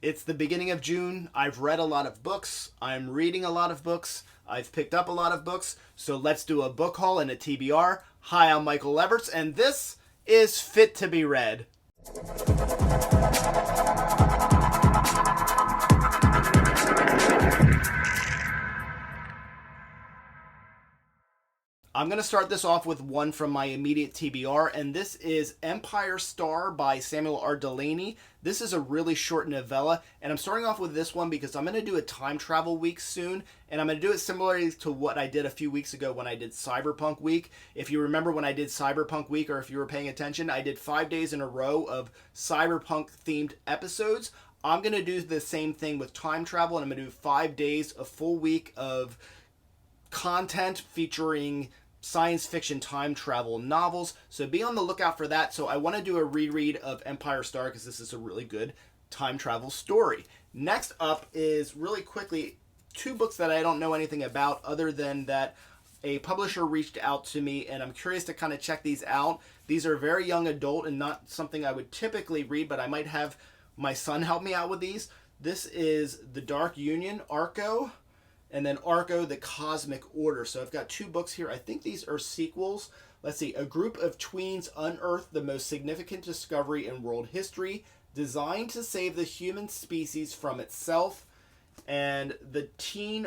It's the beginning of June. I've read a lot of books. I'm reading a lot of books. I've picked up a lot of books. So let's do a book haul and a TBR. Hi, I'm Michael Everts, and this is Fit to be Read. I'm going to start this off with one from my immediate TBR, and this is Empire Star by Samuel R. Delany. This is a really short novella, and I'm starting off with this one because I'm going to do a time travel week soon, and I'm going to do it similarly to what I did a few weeks ago when I did Cyberpunk Week. If you remember when I did Cyberpunk Week, or if you were paying attention, I did 5 days in a row of Cyberpunk-themed episodes. I'm going to do the same thing with time travel, and I'm going to do 5 days, a full week of content featuring science fiction time travel novels, so be on the lookout for that. So I want to do a reread of Empire Star because this is a really good time travel story. Next up is, really quickly, 2 books that I don't know anything about other than that a publisher reached out to me and I'm curious to kind of check these out. These are very young adult and not something I would typically read, but I might have my son help me out with these. This is The Dark Union, Arco, and then Arco, The Cosmic Order. So I've got 2 books here. I think these are sequels. Let's see. A group of tweens unearth the most significant discovery in world history, designed to save the human species from itself. And the teen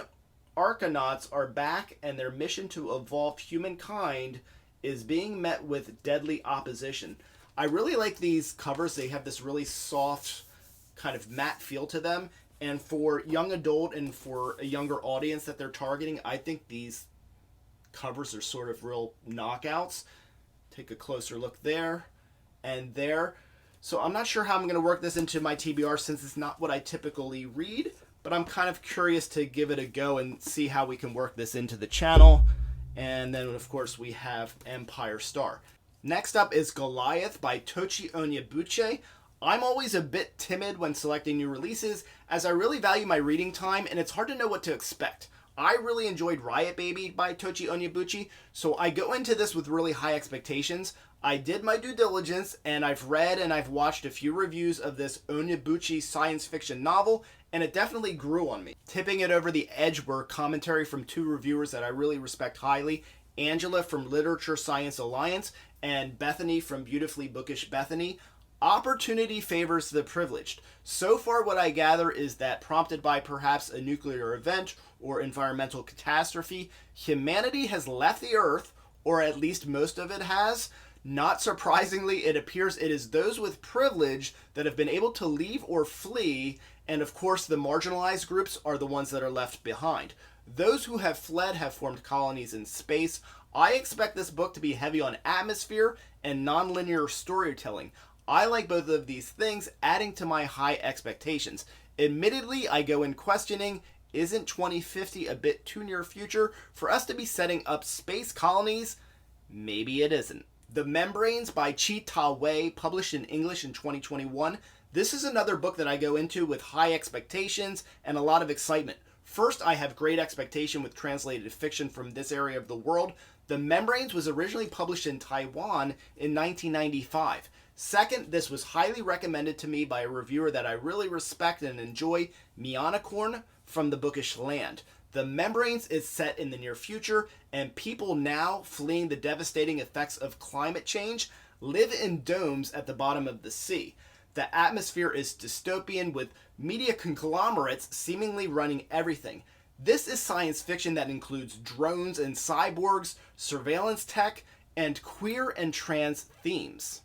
Arconauts are back, and their mission to evolve humankind is being met with deadly opposition. I really like these covers. They have this really soft, kind of matte feel to them. And for young adult and for a younger audience that they're targeting, I think these covers are sort of real knockouts. Take a closer look there and there. So I'm not sure how I'm going to work this into my TBR since it's not what I typically read, but I'm kind of curious to give it a go and see how we can work this into the channel. And then, of course, we have Empire Star. Next up is Goliath by Tochi Onyebuchi. I'm always a bit timid when selecting new releases, as I really value my reading time, and it's hard to know what to expect. I really enjoyed Riot Baby by Tochi Onyebuchi, so I go into this with really high expectations. I did my due diligence, and I've read and I've watched a few reviews of this Onyebuchi science fiction novel, and it definitely grew on me. Tipping it over the edge were commentary from 2 reviewers that I really respect highly, Angela from Literature Science Alliance, and Bethany from Beautifully Bookish Bethany. Opportunity favors the privileged. So far what I gather is that, prompted by perhaps a nuclear event or environmental catastrophe, humanity has left the Earth, or at least most of it has. Not surprisingly, it appears it is those with privilege that have been able to leave or flee, and of course the marginalized groups are the ones that are left behind. Those who have fled have formed colonies in space. I expect this book to be heavy on atmosphere and non-linear storytelling. I like both of these things, adding to my high expectations. Admittedly, I go in questioning, isn't 2050 a bit too near future for us to be setting up space colonies? Maybe it isn't. The Membranes by Chi Ta-Wei, published in English in 2021. This is another book that I go into with high expectations and a lot of excitement. First, I have great expectation with translated fiction from this area of the world. The Membranes was originally published in Taiwan in 1995. Second, this was highly recommended to me by a reviewer that I really respect and enjoy, Mianacorn from the Bookish Land. The Membranes is set in the near future, and people now, fleeing the devastating effects of climate change, live in domes at the bottom of the sea. The atmosphere is dystopian, with media conglomerates seemingly running everything. This is science fiction that includes drones and cyborgs, surveillance tech, and queer and trans themes.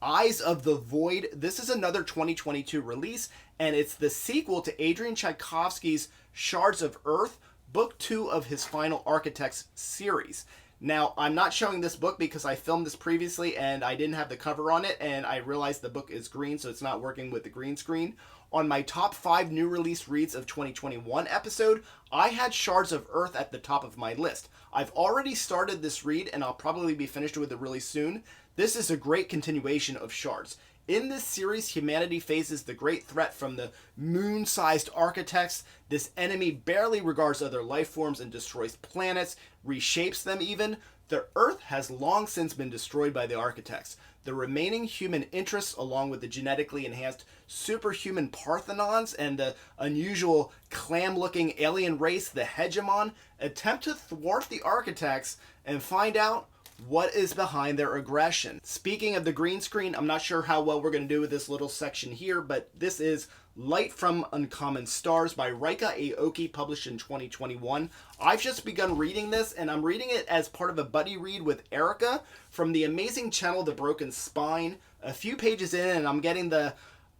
Eyes of the Void. This is another 2022 release, and it's the sequel to Adrian Tchaikovsky's Shards of Earth, book 2 of his Final Architects series. Now, I'm not showing this book because I filmed this previously and I didn't have the cover on it, and I realized the book is green, so it's not working with the green screen. On my top 5 new release reads of 2021 episode, I had Shards of Earth at the top of my list. I've already started this read, and I'll probably be finished with it really soon. This is a great continuation of Shards. In this series, humanity faces the great threat from the moon-sized architects. This enemy barely regards other life forms and destroys planets, reshapes them even. The Earth has long since been destroyed by the architects. the remaining human interests, along with the genetically enhanced superhuman Parthenons and the unusual clam-looking alien race, the Hegemon, attempt to thwart the architects and find out what is behind their aggression. Speaking of the green screen, I'm not sure how well we're going to do with this little section here, but this is Light from Uncommon Stars by Ryka Aoki, published in 2021. I've just begun reading this, and I'm reading it as part of a buddy read with Erica from the amazing channel The Broken Spine. A few pages in, and I'm getting the,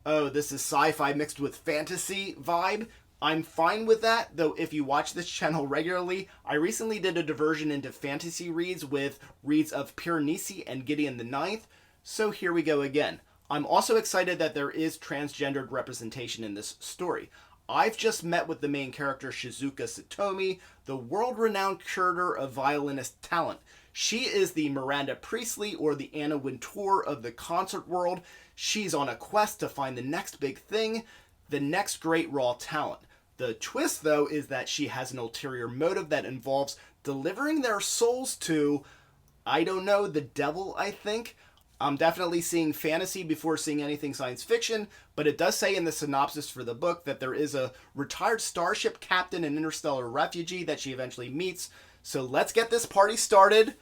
oh, this is sci-fi mixed with fantasy vibe. I'm fine with that, though if you watch this channel regularly, I recently did a diversion into fantasy reads with reads of Piranesi and Gideon the Ninth, so here we go again. I'm also excited that there is transgendered representation in this story. I've just met with the main character Shizuka Satomi, the world-renowned curator of violinist talent. She is the Miranda Priestley or the Anna Wintour of the concert world. She's on a quest to find the next big thing, the next great raw talent. The twist, though, is that she has an ulterior motive that involves delivering their souls to, I don't know, the devil, I think. I'm definitely seeing fantasy before seeing anything science fiction, but it does say in the synopsis for the book that there is a retired starship captain and interstellar refugee that she eventually meets. So let's get this party started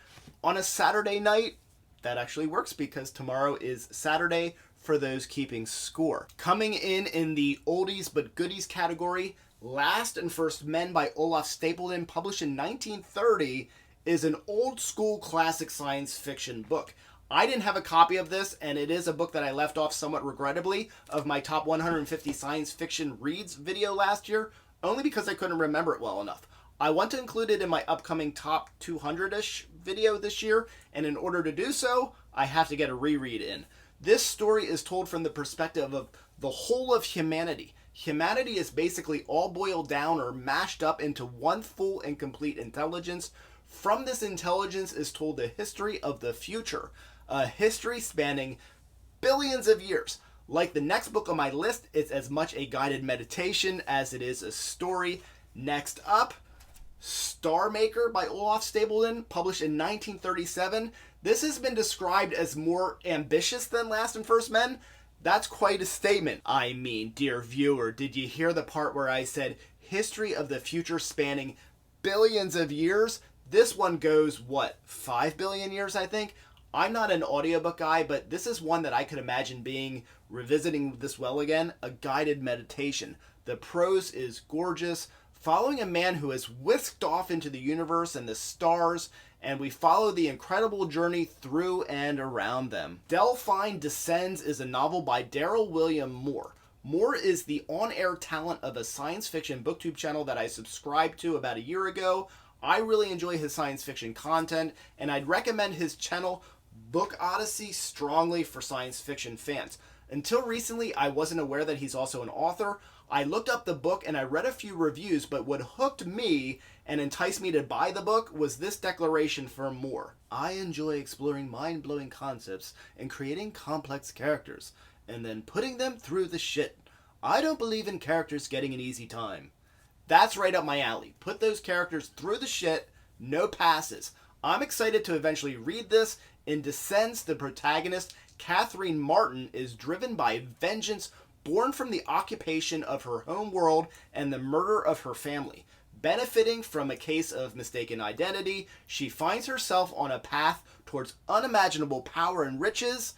on a Saturday night. That actually works because tomorrow is Saturday for those keeping score. Coming in the oldies but goodies category, Last and First Men by Olaf Stapledon, published in 1930, is an old school classic science fiction book. I didn't have a copy of this, and it is a book that I left off somewhat regrettably of my top 150 science fiction reads video last year, only because I couldn't remember it well enough. I want to include it in my upcoming top 200-ish video this year, and in order to do so, I have to get a reread in. This story is told from the perspective of the whole of humanity. Humanity is basically all boiled down or mashed up into one full and complete intelligence. From this intelligence is told the history of the future, a history spanning billions of years. Like the next book on my list, it's as much a guided meditation as it is a story. Next up, Star Maker by Olaf Stapledon, published in 1937. This has been described as more ambitious than Last and First Men. That's quite a statement. I mean, dear viewer, did you hear the part where I said history of the future spanning billions of years? This one goes, what, 5 billion years, I think? I'm not an audiobook guy, but this is one that I could imagine being, revisiting this well again, a guided meditation. The prose is gorgeous, following a man who is whisked off into the universe and the stars, and we follow the incredible journey through and around them. Delphine Descents is a novel by Darrel William Moore. Moore is the on-air talent of a science fiction booktube channel that I subscribed to about a year ago. I really enjoy his science fiction content, and I'd recommend his channel FiOdyssey strongly for science fiction fans. Until recently, I wasn't aware that he's also an author. I looked up the book and I read a few reviews, but what hooked me and enticed me to buy the book was this declaration from Moore. I enjoy exploring mind-blowing concepts and creating complex characters, and then putting them through the shit. I don't believe in characters getting an easy time. That's right up my alley. Put those characters through the shit, no passes. I'm excited to eventually read this. In Descents, the protagonist, Catherine Martin, is driven by vengeance born from the occupation of her home world and the murder of her family. Benefiting from a case of mistaken identity, she finds herself on a path towards unimaginable power and riches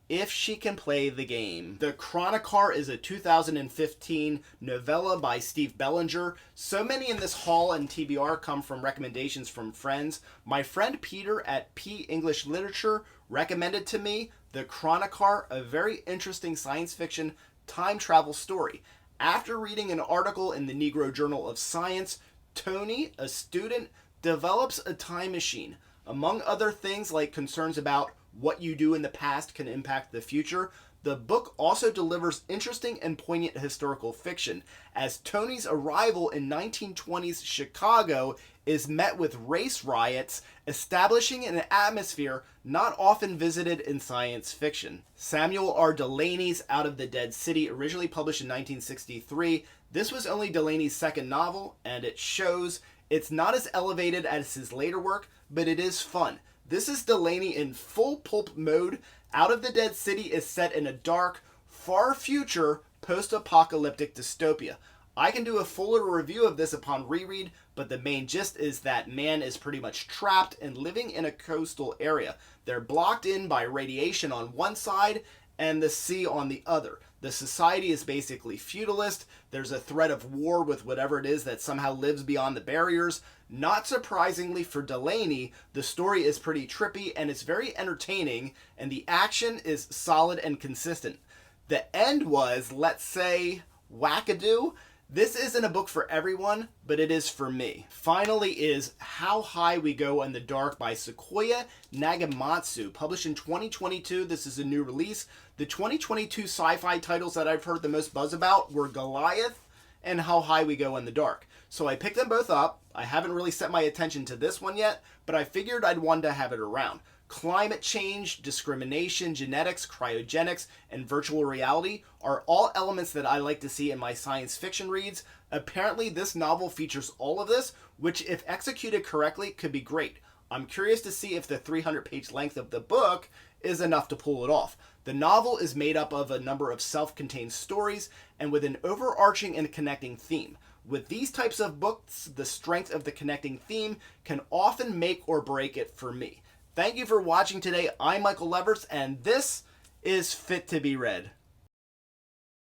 if she can play the game. The Chrono Car is a 2015 novella by Steve Bellinger. So many in this haul and TBR come from recommendations from friends. My friend Peter at P English Literature recommended to me The Chrono Car, a very interesting science fiction time travel story. After reading an article in the Negro Journal of Science, Tony, a student, develops a time machine. Among other things like concerns about what you do in the past can impact the future, the book also delivers interesting and poignant historical fiction, as Tony's arrival in 1920s Chicago is met with race riots, establishing an atmosphere not often visited in science fiction. Samuel R. Delany's Out of the Dead City, originally published in 1963, this was only Delany's second novel, and it shows. It's not as elevated as his later work, but it is fun. This is Delany in full pulp mode, Out of the Dead City is set in a dark, far future, post-apocalyptic dystopia. I can do a fuller review of this upon reread, but the main gist is that man is pretty much trapped and living in a coastal area. They're blocked in by radiation on one side and the sea on the other. The society is basically feudalist. There's a threat of war with whatever it is that somehow lives beyond the barriers. Not surprisingly for Delaney, the story is pretty trippy and it's very entertaining, and the action is solid and consistent. The end was, let's say, wackadoo. This isn't a book for everyone, but it is for me. Finally is How High We Go in the Dark by Sequoia Nagamatsu, published in 2022. This is a new release. The 2022 sci-fi titles that I've heard the most buzz about were Goliath and How High We Go in the Dark. So I picked them both up. I haven't really set my attention to this one yet, but I figured I'd want to have it around. Climate change, discrimination, genetics, cryogenics, and virtual reality are all elements that I like to see in my science fiction reads. Apparently, this novel features all of this, which, if executed correctly, could be great. I'm curious to see if the 300-page length of the book is enough to pull it off. The novel is made up of a number of self-contained stories and with an overarching and connecting theme. With these types of books, the strength of the connecting theme can often make or break it for me. Thank you for watching today. I'm Michael Levers, and this is Fit to be Read.